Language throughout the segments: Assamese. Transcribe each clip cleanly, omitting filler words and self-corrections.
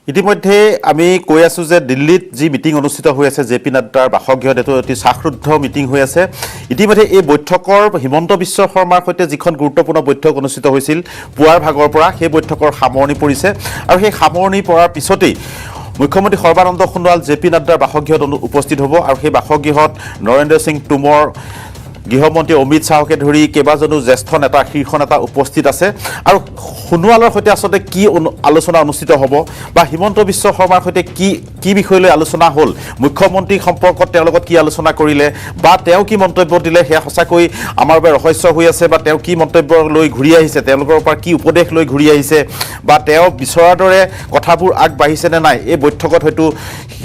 ইতিমধ্যে আমি কৈ আছো যে দিল্লীত যি মিটিং অনুষ্ঠিত হৈ আছে জে পি নাড্ডাৰ বাসগৃহত এটো অতি শ্বাসৰুদ্ধ মিটিং হৈ আছে। ইতিমধ্যে এই বৈঠকৰ হিমন্ত বিশ্ব শৰ্মাৰ সৈতে যিখন গুৰুত্বপূৰ্ণ বৈঠক অনুষ্ঠিত হৈছিল পুৱাৰ ভাগৰ পৰা সেই বৈঠকৰ সামৰণি পৰিছে আৰু সেই সামৰণি পৰাৰ পিছতেই মুখ্যমন্ত্ৰী সৰ্বানন্দ সোণোৱাল জে পি নাড্ডাৰ বাসগৃহত উপস্থিত হ'ব আৰু সেই বাসগৃহত নৰেন্দ্ৰ সিং টোমৰ গৃহমন্ত্ৰী অমিত শ্বাহকে ধৰি কেইবাজনো জ্যেষ্ঠ নেতা শীৰ্ষ নেতা উপস্থিত আছে আৰু সোণোৱালৰ সৈতে আচলতে কি আলোচনা অনুষ্ঠিত হ'ব বা হিমন্ত বিশ্ব শৰ্মাৰ সৈতে কি বিষয় লৈ আলোচনা হ'ল, মুখ্যমন্ত্ৰী সম্পৰ্কত তেওঁৰ লগত কি আলোচনা কৰিলে বা তেওঁ কি মন্তব্য দিলে সেয়া সঁচাকৈ আমাৰ বাবে ৰহস্য হৈ আছে বা তেওঁ কি মন্তব্য লৈ ঘূৰি আহিছে, তেওঁলোকৰ পৰা কি উপদেশ লৈ ঘূৰি আহিছে বা তেওঁ বিচৰাৰ দৰে কথাবোৰ আগবাঢ়িছে নে নাই, এই বৈঠকত হয়তো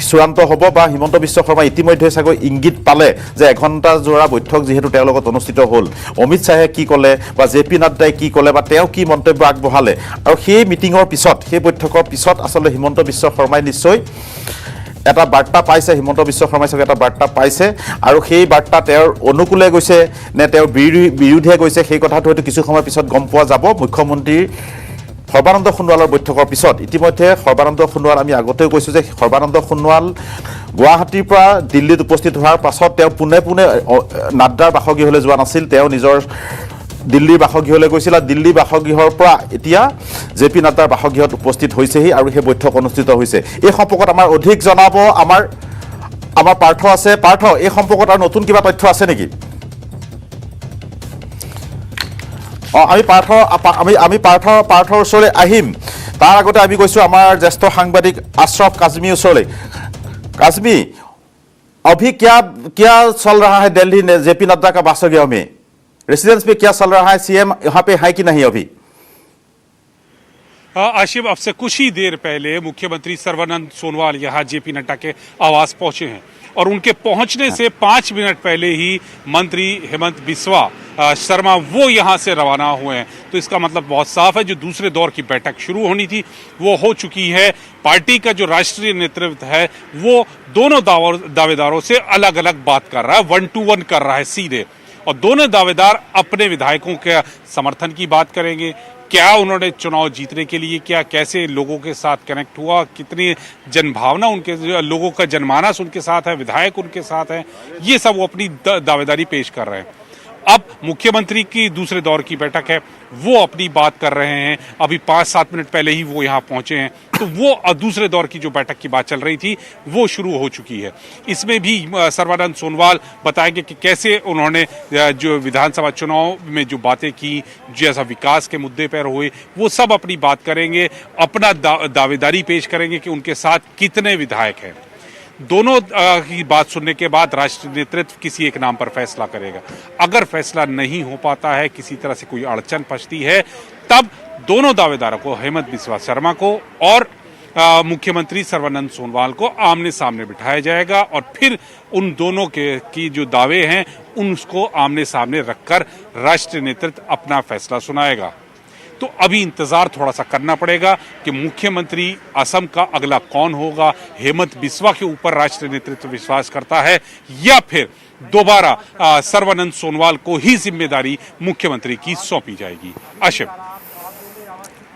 চূড়ান্ত হ'ব বা হিমন্ত বিশ্ব শৰ্মা ইতিমধ্যে চাগৈ ইংগিত পালে যে এঘণ্টা জোৰা বৈঠক যিহেতু তেওঁৰ লগত অনুষ্ঠিত হ'ল, অমিত শ্বাহে কি ক'লে বা জে পি নাড্ডাই কি ক'লে বা তেওঁ কি মন্তব্য আগবঢ়ালে আৰু সেই মিটিঙৰ পিছত সেই বৈঠকৰ পিছত আচলতে হিমন্ত বিশ্ব শৰ্মাই নিশ্চয় এটা বাৰ্তা পাইছে, হিমন্ত বিশ্ব শৰ্মাই চাগে এটা বাৰ্তা পাইছে আৰু সেই বাৰ্তা তেওঁৰ অনুকূলে গৈছে নে তেওঁৰ বিৰুদ্ধে গৈছে সেই কথাটো হয়তো কিছু সময় পিছত গম পোৱা যাব মুখ্যমন্ত্ৰী সৰ্বানন্দ সোণোৱালৰ বৈঠকৰ পিছত। ইতিমধ্যে সৰ্বানন্দ সোণোৱাল আমি আগতেও কৈছোঁ যে সৰ্বানন্দ সোণোৱাল গুৱাহাটীৰ পৰা দিল্লীত উপস্থিত হোৱাৰ পাছত তেওঁ পোনে নাড্ডাৰ বাসগৃহলৈ যোৱা নাছিল, তেওঁ নিজৰ দিল্লীৰ বাসগৃহলৈ গৈছিল আৰু দিল্লী বাসগৃহৰ পৰা এতিয়া জে পি নাড্ডাৰ বাসগৃহত উপস্থিত হৈছেহি আৰু সেই বৈঠক অনুষ্ঠিত হৈছে। এই সম্পৰ্কত আমাৰ অধিক জনাব আমাৰ পাৰ্থ আছে। পাৰ্থ, এই সম্পৰ্কত আৰু নতুন কিবা তথ্য আছে নেকি? আমি পাৰ্থৰ ওচৰলৈ আহিম, তাৰ আগতে আমি গৈছোঁ আমাৰ জ্যেষ্ঠ সাংবাদিক আশ্ৰফ কাজমীৰ ওচৰলৈ। काजमी, अभी क्या चल रहा है दिल्ली में जेपी नड्डा का बासगृह में, रेसिडेंस पे क्या चल रहा है, सीएम यहाँ पे है कि नहीं अभी? आशिफ, अब से कुछ ही देर पहले मुख्यमंत्री सर्बानंद सोनोवाल यहाँ जेपी नड्डा के आवास पहुंचे हैं और उनके पहुंचने से 5 मिनट पहले ही मंत्री हेमंत बिस्वा शर्मा वो यहाँ से रवाना हुए हैं। तो इसका मतलब बहुत साफ है, जो दूसरे दौर की बैठक शुरू होनी थी वो हो चुकी है। पार्टी का जो राष्ट्रीय नेतृत्व है वो दोनों दावेदारों से अलग अलग बात कर रहा है, 1-to-1 कर रहा है सीधे, और दोनों दावेदार अपने विधायकों के समर्थन की बात करेंगे, क्या उन्होंने चुनाव जीतने के लिए क्या कैसे लोगों के साथ कनेक्ट हुआ, कितनी जनभावना उनके लोगों का जनमानस उनके साथ है, विधायक उनके साथ हैं, ये सब वो अपनी दावेदारी पेश कर रहे हैं। अब मुख्यमंत्री की दूसरे दौर की बैठक है, वो अपनी बात कर रहे हैं। अभी 5-7 मिनट पहले ही वो यहाँ पहुंचे हैं, तो वो दूसरे दौर की जो बैठक की बात चल रही थी वो शुरू हो चुकी है। इसमें भी सर्बानंद सोनोवाल बताएंगे कि कैसे उन्होंने जो विधानसभा चुनाव में जो बातें की, जैसा विकास के मुद्दे पर हुए, वो सब अपनी बात करेंगे, अपना दावेदारी पेश करेंगे कि उनके साथ कितने विधायक हैं। दोनों की बात सुनने के बाद राष्ट्रीय नेतृत्व किसी एक नाम पर फैसला करेगा। अगर फैसला नहीं हो पाता है, किसी तरह से कोई अड़चन फंसती है, तब दोनों दावेदारों को, हेमंत बिस्वा शर्मा को और मुख्यमंत्री सर्बानंद सोनोवाल को आमने सामने बिठाया जाएगा और फिर उन दोनों की जो दावे हैं उनको आमने सामने रखकर राष्ट्रीय नेतृत्व अपना फैसला सुनाएगा। तो अभी इंतजार थोड़ा सा करना पड़ेगा कि मुख्यमंत्री असम का अगला कौन होगा। हेमंत बिस्वा के ऊपर राष्ट्रीय नेतृत्व विश्वास करता है या फिर दोबारा सर्बानंद सोनोवाल को ही जिम्मेदारी मुख्यमंत्री की सौंपी जाएगी।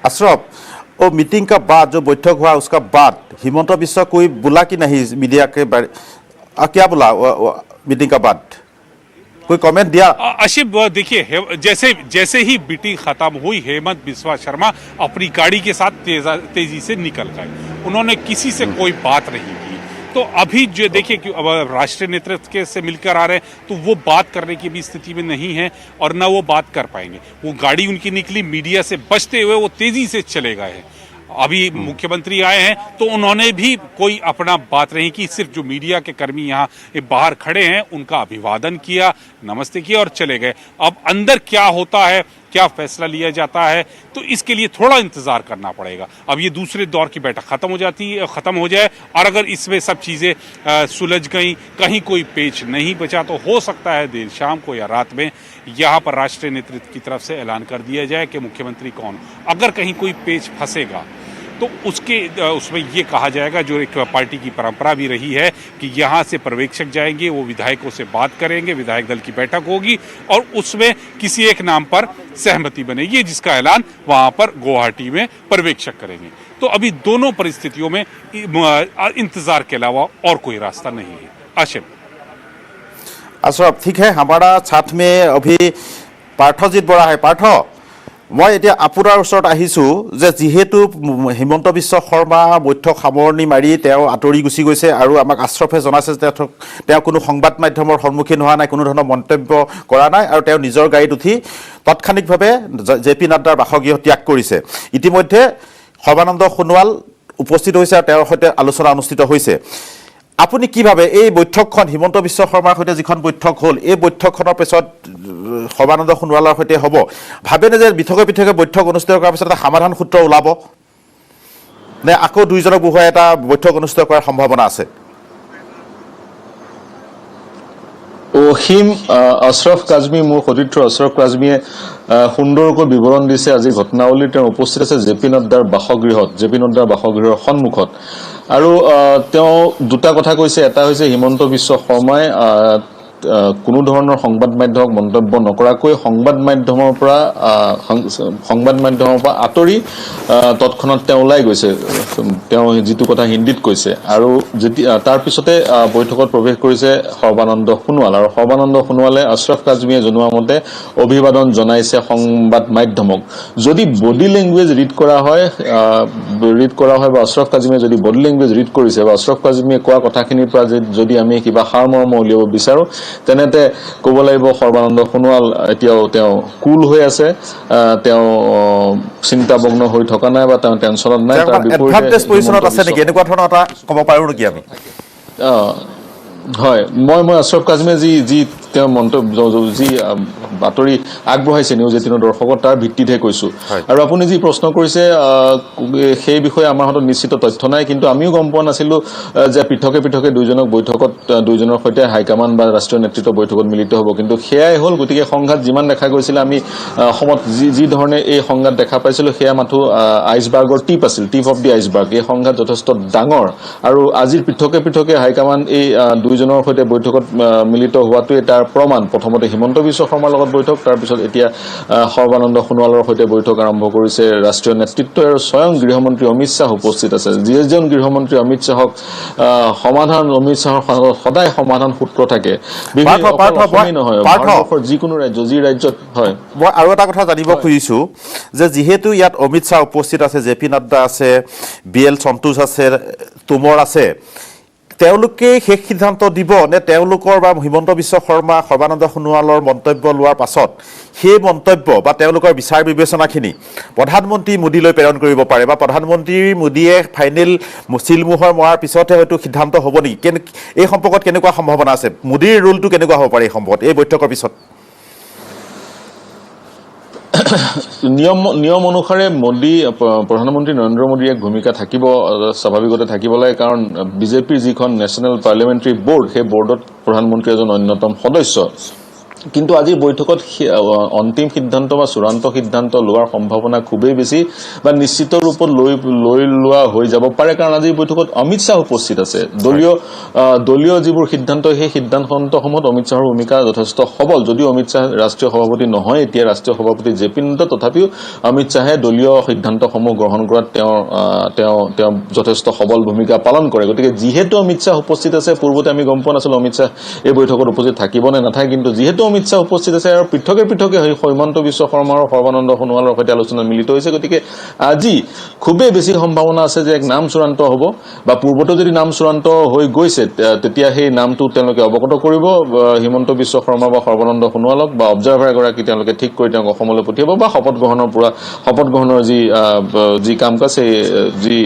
अशरफ, वो मीटिंग का बाद जो बैठक हुआ उसका बाद हिमंत बिस्वा कोई बुला कि नहीं मीडिया के बारे, क्या बुला मीटिंग का बाद, कोई कमेंट दिया? आशिफ, देखिए, जैसे ही मीटिंग खत्म हुई हेमंत बिस्वा शर्मा अपनी गाड़ी के साथ तेजी से निकल गए, उन्होंने किसी से कोई बात नहीं की। तो अभी जो देखिए कि अब राष्ट्रीय नेतृत्व के से मिलकर आ रहे हैं तो वो बात करने की भी स्थिति में नहीं है और ना वो बात कर पाएंगे। वो गाड़ी उनकी निकली, मीडिया से बचते हुए वो तेजी से चले गए हैं। अभी मुख्यमंत्री आए हैं तो उन्होंने भी कोई अपना बात नहीं की, सिर्फ जो मीडिया के कर्मी यहाँ बाहर खड़े हैं उनका अभिवादन किया, नमस्ते किया और चले गए। अब अंदर क्या होता है, क्या फैसला लिया जाता है, तो इसके लिए थोड़ा इंतजार करना पड़ेगा। अब ये दूसरे दौर की बैठक खत्म हो जाए और अगर इसमें सब चीज़ें सुलझ गई, कहीं कोई पेच नहीं बचा, तो हो सकता है देर शाम को या रात में यहाँ पर राष्ट्रीय नेतृत्व की तरफ से ऐलान कर दिया जाए कि मुख्यमंत्री कौन। अगर कहीं कोई पेच फंसेगा तो उसमें ये कहा जाएगा, जो एक पार्टी की परंपरा भी रही है, कि यहाँ से पर्यवेक्षक जाएंगे, वो विधायकों से बात करेंगे, विधायक दल की बैठक होगी और उसमें किसी एक नाम पर सहमति बनेगी, जिसका ऐलान वहाँ पर गुवाहाटी में पर्यवेक्षक करेंगे। तो तो अभी दोनों परिस्थितियों में इंतजार के अलावा और कोई रास्ता नहीं है। आशिम। अशरफ, ठीक है, हमारा साथ में अभी पार्थजीत बरा है। पार्थ, मैं এতিয়া আপোনাৰ ওচৰত আহিছোঁ যে যিহেতু হিমন্ত বিশ্ব শৰ্মা বৈঠক সামৰণি মাৰি তেওঁ আঁতৰি গুচি গৈছে আৰু আমাক আশ্ৰফে জনাইছে যে তেওঁ কোনো সংবাদ মাধ্যমৰ সন্মুখীন হোৱা নাই, কোনো ধৰণৰ মন্তব্য কৰা নাই আৰু তেওঁ নিজৰ গাড়ীত উঠি তাৎক্ষণিকভাৱে জে পি নাড্ডাৰ বাসগৃহ ত্যাগ কৰিছে। ইতিমধ্যে সৰ্বানন্দ সোণোৱাল উপস্থিত হৈছে আৰু তেওঁৰ সৈতে আলোচনা অনুষ্ঠিত হৈছে। আপুনি কি ভাবে এই বৈঠকখন হিমন্ত বিশ্ব শৰ্মাৰ সৈতে যিখন বৈঠক হ'ল, এই বৈঠকখনৰ পিছত সৰ্বানন্দ সোণোৱালৰ সৈতে হ'ব, ভাবেনে যে পৃথকে পৃথকে বৈঠক অনুষ্ঠিত কৰাৰ পিছত এটা সমাধান সূত্ৰ ওলাব নে আকৌ দুইজনক বহুৱাই এটা বৈঠক অনুষ্ঠিত কৰাৰ সম্ভাৱনা আছে? অসীম আশৰফ কাজমী, মোৰ সতীৰ্থ আশৰফ কাজমীয়ে সুন্দৰকৈ বিৱৰণ দিছে। আজি ঘটনাৱলী তেওঁ উপস্থিত আছে জে পি নাড্ডাৰ বাসগৃহত, জে পি নাড্ডাৰ বাসগৃহৰ সন্মুখত। আৰু তেওঁ দুটা কথা কৈছে। এটা হৈছে হিমন্ত বিশ্ব শৰ্মাই কোনো ধৰণৰ সংবাদ মাধ্যমক মন্তব্য নকৰাকৈ সংবাদ মাধ্যমৰ পৰা আঁতৰি তৎক্ষণাত তেওঁ ওলাই গৈছে, তেওঁ যিটো কথা হিন্দীত কৈছে। আৰু যেতিয়া তাৰ পিছতে বৈঠকত প্ৰৱেশ কৰিছে সৰ্বানন্দ সোণোৱাল, আৰু সৰ্বানন্দ সোণোৱালে আশৰফ কাজমীয়ে জনোৱা মতে অভিবাদন জনাইছে সংবাদ মাধ্যমক। যদি বডি লেংগুৱেজ ৰিড কৰা হয় বা আশৰফ কাজমীয়ে যদি বডি লেংগুৱেজ ৰিড কৰিছে বা আশৰফ কাজমীয়ে কোৱা কথাখিনিৰ পৰা যদি আমি কিবা সাৰমৰ্ম উলিয়াব বিচাৰোঁ, তেনেতে ক'ব লাগিব সৰ্বানন্দ সোণোৱাল এতিয়াও তেওঁ কুল হৈ আছে, তেওঁ চিন্তামগ্ন হৈ থকা নাই বা তেওঁ টেনচনত নাই। তাৰ বিপৰীতে আছে নেকি এনেকুৱা ধৰণৰ এটা ক'ব পাৰোঁ নেকি আমি? হয়, মই আশৰফ কাজমীয়ে যি তেওঁ মন্তব্য যি বাতৰি আগবঢ়াইছে নিউজ 18 দৰ্শকৰ, তাৰ ভিত্তিতহে কৈছোঁ। আৰু আপুনি যি প্ৰশ্ন কৰিছে সেই বিষয়ে আমাৰ হাতত নিশ্চিত তথ্য নাই, কিন্তু আমিও গম পোৱা নাছিলোঁ যে পৃথকে পৃথকে দুইজনৰ সৈতে হাইকমাণ্ড বা ৰাষ্ট্ৰীয় নেতৃত্ব বৈঠকত মিলিত হ'ব। কিন্তু সেয়াই হ'ল। গতিকে সংঘাত যিমান দেখা গৈছিলে, আমি অসমত যি ধৰণে এই সংঘাত দেখা পাইছিলোঁ, সেয়া মাথো আইচবাৰ্গৰ টিপ আছিল, টিপ অফ দি আইচবাৰ্গ। এই সংঘাত যথেষ্ট ডাঙৰ। আৰু আজিৰ পৃথকে পৃথকে হাইকমাণ্ড এই দুইজনৰ সৈতে বৈঠকত মিলিত হোৱাটোৱে তাৰ প্ৰমাণ। প্ৰথমতে হিমন্ত বিশ্ব শৰ্মাৰ লগত বৈঠক, তাৰপিছত এতিয়া সৰ্বানন্দ সোণোৱালৰ সৈতে বৈঠক আৰম্ভ কৰিছে ৰাষ্ট্ৰীয় নেতৃত্ব, আৰু স্বয়ং গৃহমন্ত্ৰী অমিত শ্বাহ উপস্থিত আছে। যিজন গৃহমন্ত্ৰী অমিত শ্বাহৰ সদায় সমাধান সূত্ৰ থাকে, নহয় ভাৰতবৰ্ষৰ যিকোনো ৰাজ্য, যি ৰাজ্যত হয়। মই আৰু এটা কথা জানিব খুজিছোঁ যে যিহেতু ইয়াত অমিত শ্বাহ উপস্থিত আছে, জে পি নাড্ডা আছে, BL সন্তোষ আছে, তোমৰ আছে, তেওঁলোকে শেষ সিদ্ধান্ত দিব নে তেওঁলোকৰ বা হিমন্ত বিশ্ব শৰ্মা সৰ্বানন্দ সোণোৱালৰ মন্তব্য লোৱাৰ পাছত সেই মন্তব্য বা তেওঁলোকৰ বিচাৰ বিবেচনাখিনি প্ৰধানমন্ত্ৰী মোদীলৈ প্ৰেৰণ কৰিব পাৰে বা প্ৰধানমন্ত্ৰী মোদীয়ে ফাইনেল চিলমোহৰ মৰাৰ পিছতহে হয়তো সিদ্ধান্ত হ'ব নেকি? এই সম্পৰ্কত কেনেকুৱা সম্ভাৱনা আছে? মোদীৰ ৰোলটো কেনেকুৱা হ'ব পাৰে এই সম্পৰ্কত, এই বৈঠকৰ পিছত? নিয়ম অনুসাৰে প্ৰধানমন্ত্ৰী নৰেন্দ্ৰ মোদীৰ এক ভূমিকা থাকিব, স্বাভাৱিকতে থাকিব লাগে। কাৰণ বিজেপিৰ যিখন নেশ্যনেল পাৰ্লিয়ামেণ্টাৰী বৰ্ড, সেই বৰ্ডত প্ৰধানমন্ত্ৰী এজন অন্যতম সদস্য। কিন্তু আজিৰ বৈঠকত অন্তিম সিদ্ধান্ত বা চূড়ান্ত সিদ্ধান্ত লোৱাৰ সম্ভাৱনা খুবেই বেছি বা নিশ্চিত ৰূপত লৈ লোৱা হৈ যাব পাৰে। কাৰণ আজিৰ বৈঠকত অমিত শ্বাহ উপস্থিত আছে। দলীয় যিবোৰ সিদ্ধান্ত, সেই সিদ্ধান্তসমূহত অমিত শ্বাহৰ ভূমিকা যথেষ্ট সবল। যদিও অমিত শ্বাহ ৰাষ্ট্ৰীয় সভাপতি নহয়, এতিয়া ৰাষ্ট্ৰীয় সভাপতি জে পি নাড্ডা, তথাপিও অমিত শ্বাহে দলীয় সিদ্ধান্তসমূহ গ্ৰহণ কৰাত তেওঁ যথেষ্ট সবল ভূমিকা পালন কৰে। গতিকে যিহেতু অমিত শ্বাহ উপস্থিত আছে, পূৰ্বতে আমি গম পোৱা নাছিলোঁ অমিত শ্বাহ এই বৈঠকত উপস্থিত থাকিব নে নাথাকে, কিন্তু যিহেতু অমিত শ্বাহ উপস্থিত আছে আৰু পৃথকে হিমন্ত বিশ্ব শৰ্মা আৰু সৰ্বানন্দ সোণোৱালৰ সৈতে আলোচনাত মিলিত হৈছে, গতিকে আজি খুবেই বেছি সম্ভাৱনা আছে যে এক নাম চূড়ান্ত হ'ব বা পূৰ্বতে যদি নাম চূড়ান্ত হৈ গৈছে, তেতিয়া সেই নামটো তেওঁলোকে অৱগত কৰিব হিমন্ত বিশ্ব শৰ্মা বা সৰ্বানন্দ সোণোৱালক, বা অবজাৰ্ভাৰ এগৰাকী তেওঁলোকে ঠিক কৰি তেওঁক অসমলৈ পঠিয়াব, বা শপত গ্ৰহণৰ যি কাম কাজ, যি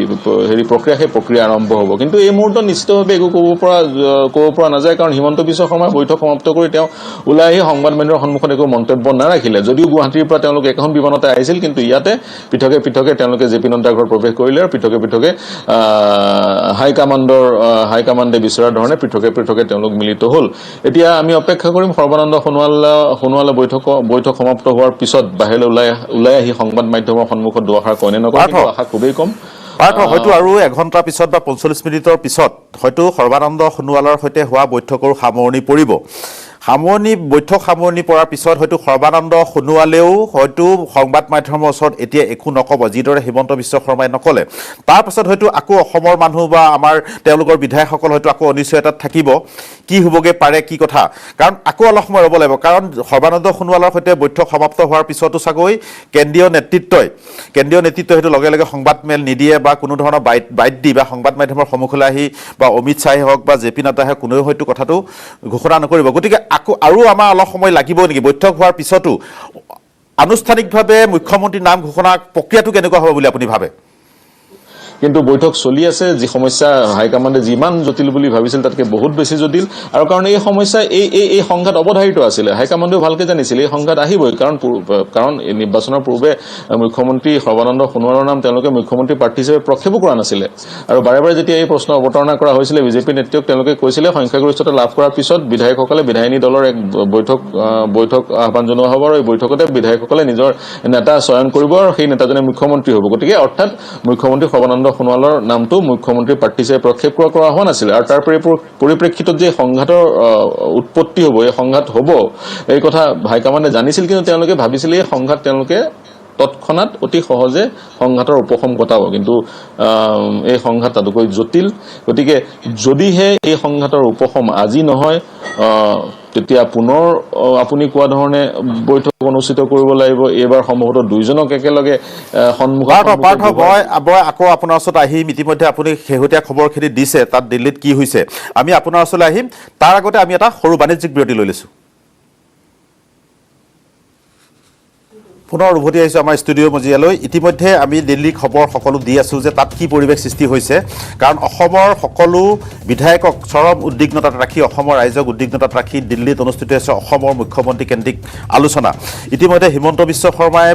প্ৰক্ৰিয়া, সেই প্ৰক্ৰিয়া আৰম্ভ হ'ব। কিন্তু এই মুহূৰ্তত নিশ্চিতভাৱে একো ক'ব পৰা নাযায়। কাৰণ হিমন্ত বিশ্ব শৰ্মাই বৈঠক সমাপ্ত কৰি তেওঁ ওলাই আহি সংবাদ মাধ্যমৰ সন্মুখত একো মন্তব্য নাৰাখিলে। যদিও গুৱাহাটীৰ পৰা তেওঁলোকে এখন বিমানতে আহিছিল, কিন্তু ইয়াতে পৃথকে পৃথকে তেওঁলোকে জে পি নাড্ডাৰ ঘৰত প্ৰৱেশ কৰিলে আৰু পৃথকে পৃথকে হাইকমাণ্ডে বিচৰাৰ ধৰণে পৃথকে পৃথকে তেওঁলোক মিলিত হ'ল। এতিয়া আমি অপেক্ষা কৰিম সৰ্বানন্দ সোণোৱালে বৈঠক সমাপ্ত হোৱাৰ পিছত বাহিৰলৈ ওলাই আহি সংবাদ মাধ্যমৰ সন্মুখত দুআষাৰ কয় নে নকয়, কিন্তু আশা খুবেই কম। হয়তো আৰু এঘণ্টাৰ পিছত বা 45 মিনিটৰ পিছত হয়তো সৰ্বানন্দ সোণোৱালৰ সৈতে হোৱা বৈঠকৰ সামৰণি পৰিব। বৈঠক সামৰণি পৰাৰ পিছত হয়তো সৰ্বানন্দ সোণোৱালেও হয়তো সংবাদ মাধ্যমৰ ওচৰত এতিয়া একো নক'ব, যিদৰে হিমন্ত বিশ্ব শৰ্মাই নক'লে। তাৰ পাছত হয়তো আকৌ অসমৰ মানুহ বা আমাৰ তেওঁলোকৰ বিধায়কসকল হয়তো আকৌ অনিশ্চয়তাত থাকিব, কি হ'বগৈ পাৰে কি কথা। কাৰণ আকৌ অলপ সময় ৰ'ব লাগিব, কাৰণ সৰ্বানন্দ সোণোৱালৰ সৈতে বৈঠক সমাপ্ত হোৱাৰ পিছতো চাগৈ কেন্দ্ৰীয় নেতৃত্বই হয়তো লগে লগে সংবাদমেল নিদিয়ে বা কোনো ধৰণৰ বাইট দি বা সংবাদ মাধ্যমৰ সন্মুখলৈ আহি বা অমিত শ্বাহে হওক বা জে পি নাড্ডাই হওক কোনেও হয়তো কথাটো ঘোষণা নকৰিব। গতিকে আকৌ আৰু আমাৰ অলপ সময় লাগিব নেকি? বৈঠক হোৱাৰ পিছতো আনুষ্ঠানিকভাৱে মুখ্যমন্ত্ৰীৰ নাম ঘোষণা প্ৰক্ৰিয়াটো কেনেকুৱা হ'ব বুলি আপুনি ভাবে? কিন্তু বৈঠক চলি আছে, যি সমস্যা হাইকমাণ্ডে যিমান জটিল বুলি ভাবিছিল তাতকে বহুত বেছি জটিল। আৰু কাৰণ এই সমস্যা এই সংঘাত অৱধাৰিত আছিলে, হাইকমাণ্ডেও ভালকে জানিছিল এই সংঘাত আহিবই। কাৰণ এই নিৰ্বাচনৰ পূৰ্বে মুখ্যমন্ত্ৰী সৰ্বানন্দ সোণোৱালৰ নাম তেওঁলোকে মুখ্যমন্ত্ৰী প্ৰাৰ্থী হিচাপে প্ৰক্ষেপো কৰা নাছিলে। আৰু বাৰে বাৰে যেতিয়া এই প্ৰশ্ন অৱতাৰণা কৰা হৈছিলে বিজেপি নেতৃত্বক, তেওঁলোকে কৈছিলে সংখ্যাগৰিষ্ঠতা লাভ কৰাৰ পিছত বিধায়কসকলে বিধায়িনী দলৰ এক বৈঠক আহ্বান জনোৱা হ'ব আৰু এই বৈঠকতে বিধায়কসকলে নিজৰ নেতা চয়ন কৰিব আৰু সেই নেতাজনে মুখ্যমন্ত্ৰী হ'ব। গতিকে অৰ্থাৎ মুখ্যমন্ত্ৰী সৰ্বানন্দ সোণোৱালৰ নামটো মুখ্যমন্ত্ৰী প্ৰাৰ্থী হিচাপে প্ৰক্ষেপ কৰা হোৱা নাছিলে। আৰু তাৰ পৰিপ্ৰেক্ষিতত যে সংঘাতৰ উৎপত্তি হ'ব, এই সংঘাত হ'ব, এই কথা হাইকমাণ্ডে জানিছিল। কিন্তু তেওঁলোকে ভাবিছিলে এই সংঘাত তেওঁলোকে তৎক্ষণাৎ অতি সহজে সংঘাতৰ উপশম ঘটাব। কিন্তু এই সংঘাত তাতোকৈ জটিল। গতিকে যদিহে এই সংঘাতৰ উপশম আজি নহয়, তেতিয়া পুনৰ আপুনি কোৱা ধৰণে বৈঠক অনুষ্ঠিত কৰিব লাগিব। এইবাৰ সম্ভৱতঃ দুইজনক একেলগে সন্মুখত আকৌ আপোনাৰ ওচৰত আহিম। ইতিমধ্যে আপুনি শেহতীয়া খবৰখিনি দিছে তাত দিল্লীত কি হৈছে, আমি আপোনাৰ ওচৰলৈ আহিম। তাৰ আগতে আমি এটা সৰু বাণিজ্যিক বিৰতি লৈ লৈছোঁ। পুনৰ উভতি আহিছোঁ আমাৰ ষ্টুডিঅ' মজিয়ালৈ। ইতিমধ্যে আমি দিল্লীৰ খবৰ সকলো দি আছোঁ যে তাত কি পৰিৱেশ সৃষ্টি হৈছে, কাৰণ অসমৰ সকলো বিধায়কক চৰম উদ্বিগ্নতাত ৰাখি, অসমৰ ৰাইজক উদ্বিগ্নতাত ৰাখি দিল্লীত অনুষ্ঠিত হৈছে অসমৰ মুখ্যমন্ত্ৰী কেন্দ্ৰিক আলোচনা। ইতিমধ্যে হিমন্ত বিশ্ব শৰ্মাই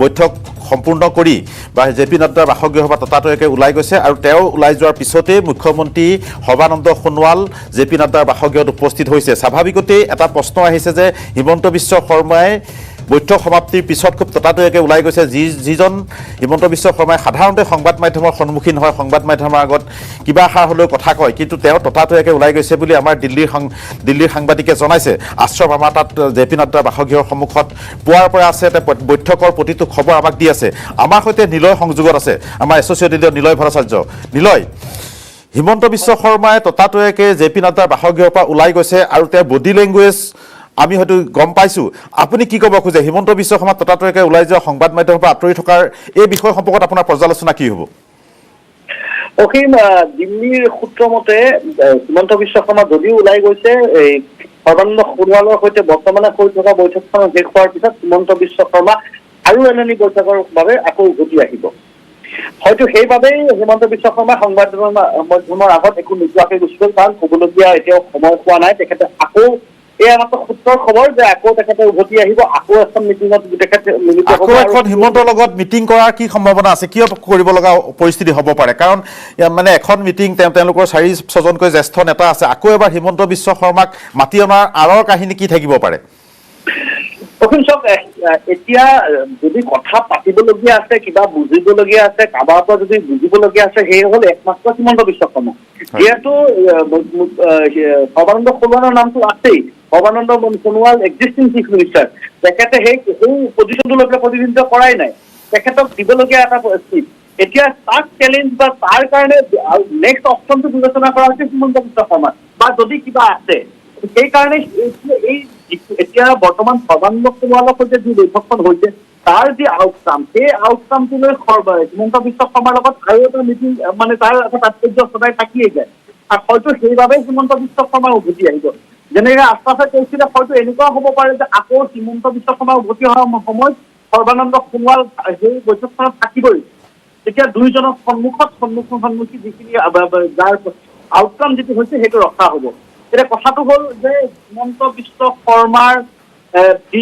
বৈঠক সম্পূৰ্ণ কৰি বা জে পি নাড্ডাৰ বাসগৃহৰ পৰা ততাতৈয়াকৈ ওলাই গৈছে আৰু তেওঁ ওলাই যোৱাৰ পিছতেই মুখ্যমন্ত্ৰী সৰ্বানন্দ সোণোৱাল জে পি নাড্ডাৰ বাসগৃহত উপস্থিত হৈছে। স্বাভাৱিকতেই এটা প্ৰশ্ন আহিছে যে হিমন্ত বিশ্ব শৰ্মাই বৈঠক সমাপ্তিৰ পিছত খুব ততাতৈয়াকৈ ওলাই গৈছে, যিজন হিমন্ত বিশ্ব শৰ্মাই সাধাৰণতে সংবাদ মাধ্যমৰ সন্মুখীন হয়, সংবাদ মাধ্যমৰ আগত কিবা এষাৰ হ'লেও কথা কয়, কিন্তু তেওঁ ততাতৈয়াকৈ ওলাই গৈছে বুলি আমাৰ দিল্লীৰ সাংবাদিকে জনাইছে। আশ্ৰম আমাৰ তাত জে পি নাড্ডাৰ বাসগৃহৰ সন্মুখত পুৱাৰ পৰা আছে, বৈঠকৰ প্ৰতিটো খবৰ আমাক দি আছে। আমাৰ সৈতে নিলয় সংযোগত আছে, আমাৰ এছ'চিয়েট এডিটৰ নিলয় ভট্টাচাৰ্য। নিলয়, হিমন্ত বিশ্ব শৰ্মাই ততাতৈয়াকৈ জে পি নাড্ডাৰ বাসগৃহৰ পৰা ওলাই গৈছে আৰু তেওঁৰ বডি লেংগুৱেজ আমি হয়তো গম পাইছোঁ। আপুনি কি ক'ব খোজে হিমন্ত বিশ্ব শৰ্মা ততাতৈয়াকৈ ওলাই যোৱা, সংবাদ মাধ্যমৰ পৰা আঁতৰি থকাৰ এই বিষয় সম্পৰ্কত আপোনাৰ পৰ্যালোচনা কি হ'ব? অসীম, দিল্লীৰ সূত্ৰ মতে হিমন্ত বিশ্ব শৰ্মা যদিও ওলাই গৈছে, এই সৰ্বানন্দ সোণোৱালৰ সৈতে বৰ্তমানে হৈ থকা বৈঠকখন শেষ হোৱাৰ পিছত হিমন্ত বিশ্ব শৰ্মা আৰু এলানি বৈঠকৰ বাবে আকৌ উভতি আহিব। হয়তো সেইবাবেই হিমন্ত বিশ্ব শৰ্মা সংবাদ মাধ্যমৰ আগত একো নোযোৱাকৈ গুচি গ'ল, কাৰণ ক'বলগীয়া এতিয়াও সময় পোৱা নাই। তেখেতে আকৌ এয়া মাত্ৰ সূত্ৰৰ খবৰ যে আকৌ তেখেতে উভতি আহিব, আকৌ এখন মিটিঙত তেখেতে মিলিত হ'ব। এখন হিমন্তৰ লগত মিটিং কৰাৰ কি সম্ভাৱনা আছে? কিয় কৰিব লগা পৰিস্থিতি হ'ব পাৰে? কাৰণ মানে এখন মিটিং, তেওঁলোকৰ 4-6জনকৈ জ্যেষ্ঠ নেতা আছে, আকৌ এবাৰ হিমন্ত বিশ্ব শৰ্মাক মাতি অনাৰ আঁৰৰ কাহিনী কি থাকিব পাৰে? অসীম, চাওক, এতিয়া যদি কথা পাতিবলগীয়া আছে, কিবা বুজিবলগীয়া আছে, কাৰোবাৰ পৰা যদি বুজিবলগীয়া আছে, সেয়ে হ'ল একমাত্ৰ হিমন্ত বিশ্ব শৰ্মা। যিহেতু সৰ্বানন্দ সোণোৱালৰ নামটো আছেই, Sarbananda Sonowal existing chief minister, তেখেতে সেই পজিশ্যনটো লৈ পেলাই প্ৰতিনিধিত্ব কৰাই নাই। তেখেতক দিবলগীয়া এটা চিট, এতিয়া তাক চেলেঞ্জ বা তাৰ কাৰণে নেক্সট অপশ্যনটো বিবেচনা কৰা হৈছে হিমন্ত বিশ্ব শৰ্মা, বা যদি কিবা আছে। সেইকাৰণে এতিয়া বৰ্তমান সৰ্বানন্দ সোণোৱালৰ সৈতে যি বৈঠকখন হৈছে তাৰ যি আউটকাম, সেই আউটকামটো লৈ হিমন্ত বিশ্ব শৰ্মাৰ লগত আৰু এটা মিটিং, মানে তাৰ এটা তাৎপৰ্য সদায় থাকিয়ে যায়। আৰু হয়তো সেইবাবে হিমন্ত বিশ্ব শৰ্মা উভতি আহিব। যেনেকৈ আশ্বাসে কৈছিলে, হয়তো এনেকুৱা হ'ব পাৰে যে আকৌ হিমন্ত বিশ্ব শৰ্মা উভতি অহাৰ সময়ত সৰ্বানন্দ সোণোৱাল সেই বৈঠকখনত থাকিবই। তেতিয়া দুইজনৰ সন্মুখী যিখিনি যাৰ আউটকাম যিটো হৈছে সেইটো ৰখা হ'ব। এতিয়া কথাটো হ'ল যে হিমন্ত বিশ্ব শৰ্মাৰ যি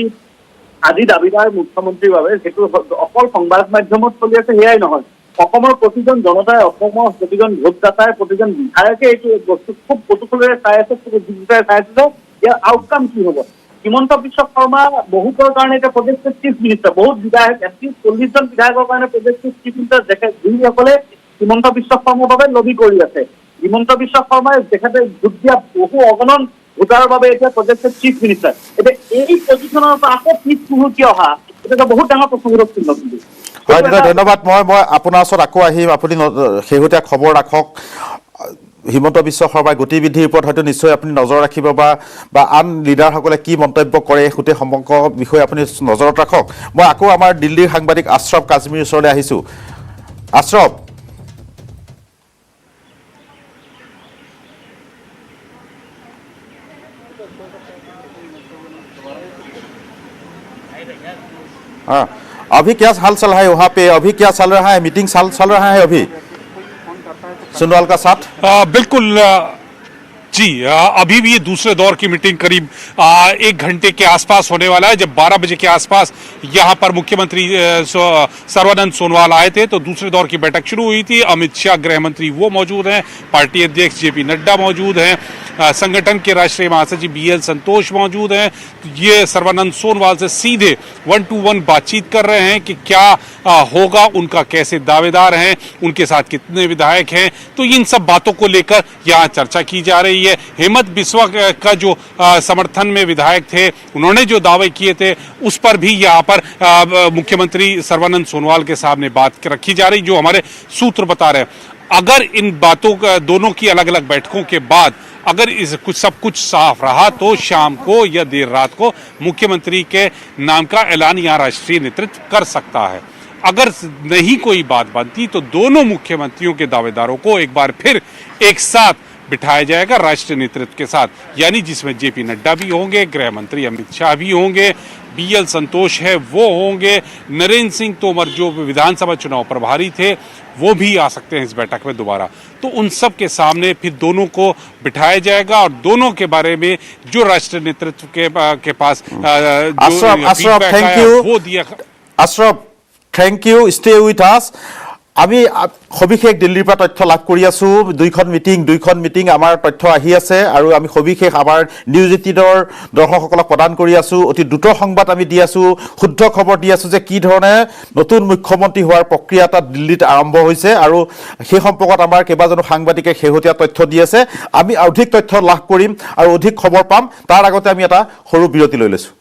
আজি দাবীদাৰ মুখ্যমন্ত্ৰীৰ বাবে, সেইটো অকল সংবাদ মাধ্যমত চলি আছে সেয়াই নহয়, অসমৰ প্ৰতিজন জনতাই, অসমৰ প্ৰতিজন ভোটদাতাই, প্ৰতিজন বিধায়কে এইটো বস্তু খুব কৌতুহলেৰে চাই আছে, যে ইয়াৰ আউটকাম কি হ'ব। হিমন্ত বিশ্ব শৰ্মা বহুতৰ কাৰণে এতিয়া প্ৰজেক্টেড চিফ মিনিষ্টাৰ, বহুত বিধায়ক, 40জন বিধায়কৰ কাৰণে প্ৰজেক্টেড চিফ মিনিষ্টাৰ, যিসকলে হিমন্ত বিশ্ব শৰ্মাৰ বাবে লবি কৰি আছে। হিমন্ত বিশ্ব শৰ্মাই তেখেতে যোগ দিয়া বহু অগণন ভোটাৰৰ বাবে এতিয়া প্ৰজেক্টেড চিফ মিনিষ্টাৰ। এতিয়া এই পজিশ্যনৰ পৰা আকৌ পিছ হুহুকি অহা এটা এটা বহুত ডাঙৰ প্ৰসংগত চিহ্ন কিন্তু। হয় দাদা ধন্যবাদ। মই আপোনাৰ ওচৰত আকৌ আহিম, আপুনি শেহতীয়া খবৰ ৰাখক। হিমন্ত বিশ্ব শৰ্মাৰ গতিবিধিৰ ওপৰত হয়তো নিশ্চয় আপুনি নজৰ ৰাখিব বা আন লিডাৰসকলে কি মন্তব্য কৰে গোটেই সমগ্ৰ বিষয়ে আপুনি নজৰত ৰাখক। মই আকৌ আমাৰ দিল্লীৰ সাংবাদিক আশ্ৰফ কাশ্মীৰ ওচৰলৈ আহিছোঁ। আশ্ৰফ, हाँ अभी क्या हाल चल रहा है वहाँ पे, अभी क्या चल रहा है, मीटिंग चल रहा है अभी सोनवाल का साथ? बिल्कुल जी, अभी भी ये दूसरे दौर की मीटिंग करीब 1 घंटे के आसपास होने वाला है। जब 12 बजे के आसपास यहाँ पर मुख्यमंत्री सर्बानंद सोनोवाल आए थे तो दूसरे दौर की बैठक शुरू हुई थी। अमित शाह गृह मंत्री वो मौजूद हैं, पार्टी अध्यक्ष जेपी नड्डा मौजूद हैं, संगठन के राष्ट्रीय महासचिव BL संतोष मौजूद हैं। ये सर्बानंद सोनोवाल से सीधे 1-to-1 बातचीत कर रहे हैं कि क्या होगा, उनका कैसे दावेदार हैं, उनके साथ कितने विधायक हैं। तो इन सब बातों को लेकर यहाँ चर्चा की जा रही है। हेमंत बिस्वा का जो समर्थन में विधायक थे, उन्होंने जो दावे किए थे उस पर भी यहाँ पर मुख्यमंत्री सर्बानंद सोनोवाल के सामने बात रखी जा रही, जो हमारे सूत्र बता रहे हैं। अगर इन बातों का दोनों की अलग अलग बैठकों के बाद अगर इस सब कुछ साफ रहा तो शाम को या देर रात को मुख्यमंत्री के नाम का ऐलान यहाँ राष्ट्रीय नेतृत्व कर सकता है। अगर नहीं कोई बात बनती तो दोनों मुख्यमंत्रियों के दावेदारों को एक बार फिर एक साथ बिठाया जाएगा राष्ट्रीय नेतृत्व के साथ, यानी जिसमें जेपी नड्डा भी होंगे, गृह मंत्री अमित शाह भी होंगे, BL संतोष है वो होंगे, नरेंद्र सिंह तोमर जो विधानसभा चुनाव प्रभारी थे वो भी आ सकते हैं इस बैठक में दोबारा। तो उन सब के सामने फिर दोनों को बिठाया जाएगा और दोनों के बारे में जो राष्ट्रीय नेतृत्व के पास अशरफ थैंक यू, वो दिया। Ashraf thank you, stay with us. আমি সবিশেষ দিল্লীৰ পৰা তথ্য লাভ কৰি আছোঁ। দুইখন মিটিং আমাৰ তথ্য আহি আছে আৰু আমি সবিশেষ আমাৰ নিউজ 18ৰ দৰ্শকসকলক প্ৰদান কৰি আছোঁ। অতি দ্ৰুত সংবাদ আমি দি আছোঁ, শুদ্ধ খবৰ দি আছোঁ যে কি ধৰণে নতুন মুখ্যমন্ত্ৰী হোৱাৰ প্ৰক্ৰিয়া এটা দিল্লীত আৰম্ভ হৈছে আৰু সেই সম্পৰ্কত আমাৰ কেইবাজনো সাংবাদিকে শেহতীয়া তথ্য দি আছে। আমি অধিক তথ্য লাভ কৰিম আৰু অধিক খবৰ পাম, তাৰ আগতে আমি এটা সৰু বিৰতি লৈ লৈছোঁ।